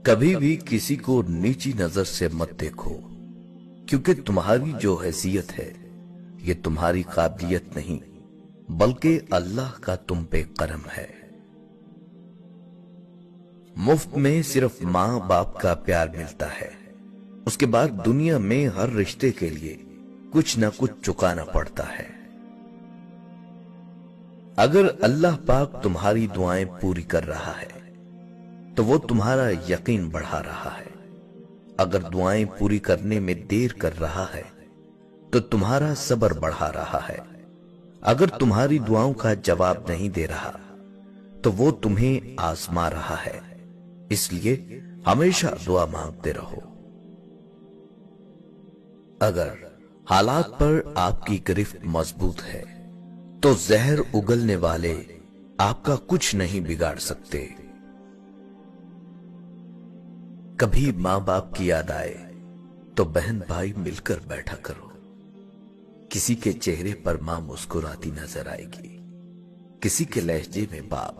کبھی بھی کسی کو نیچی نظر سے مت دیکھو، کیونکہ تمہاری جو حیثیت ہے یہ تمہاری قابلیت نہیں بلکہ اللہ کا تم پہ کرم ہے۔ مفت میں صرف ماں باپ کا پیار ملتا ہے، اس کے بعد دنیا میں ہر رشتے کے لیے کچھ نہ کچھ چکانا پڑتا ہے۔ اگر اللہ پاک تمہاری دعائیں پوری کر رہا ہے تو وہ تمہارا یقین بڑھا رہا ہے، اگر دعائیں پوری کرنے میں دیر کر رہا ہے تو تمہارا صبر بڑھا رہا ہے، اگر تمہاری دعاؤں کا جواب نہیں دے رہا تو وہ تمہیں آزما رہا ہے، اس لیے ہمیشہ دعا مانگتے رہو۔ اگر حالات پر آپ کی گرفت مضبوط ہے تو زہر اگلنے والے آپ کا کچھ نہیں بگاڑ سکتے۔ کبھی ماں باپ کی یاد آئے تو بہن بھائی مل کر بیٹھا کرو، کسی کے چہرے پر ماں مسکراتی نظر آئے گی، کسی کے لہجے میں باپ۔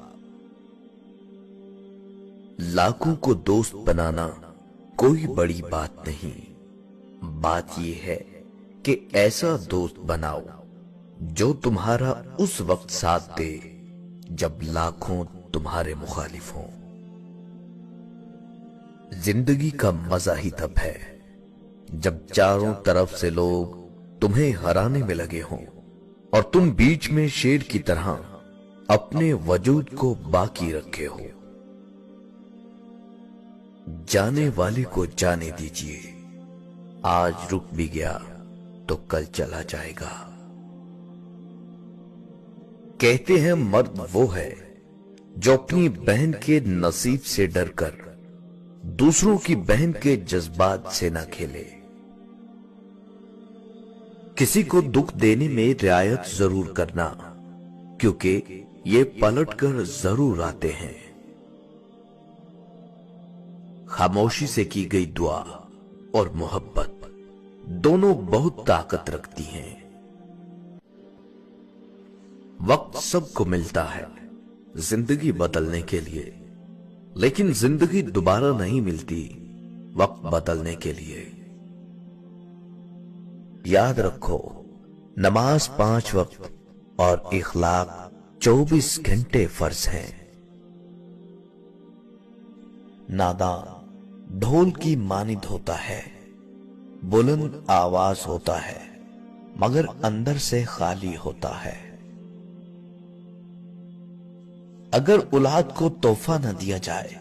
لاکھوں کو دوست بنانا کوئی بڑی بات نہیں، بات یہ ہے کہ ایسا دوست بناؤ جو تمہارا اس وقت ساتھ دے جب لاکھوں تمہارے مخالف ہوں۔ زندگی کا مزہ ہی تب ہے جب چاروں طرف سے لوگ تمہیں ہرانے میں لگے ہوں اور تم بیچ میں شیر کی طرح اپنے وجود کو باقی رکھے ہو۔ جانے والے کو جانے دیجئے، آج رک بھی گیا تو کل چلا جائے گا۔ کہتے ہیں مرد وہ ہے جو اپنی بہن کے نصیب سے ڈر کر دوسروں کی بہن کے جذبات سے نہ کھیلے۔ کسی کو دکھ دینے میں رعایت ضرور کرنا، کیونکہ یہ پلٹ کر ضرور آتے ہیں۔ خاموشی سے کی گئی دعا اور محبت دونوں بہت طاقت رکھتی ہیں۔ وقت سب کو ملتا ہے زندگی بدلنے کے لیے، لیکن زندگی دوبارہ نہیں ملتی وقت بدلنے کے لیے۔ یاد رکھو، نماز 5 وقت اور اخلاق 24 گھنٹے فرض ہیں۔ نادان ڈھول کی مانند ہوتا ہے، بلند آواز ہوتا ہے مگر اندر سے خالی ہوتا ہے۔ اگر اولاد کو تحفہ نہ دیا جائے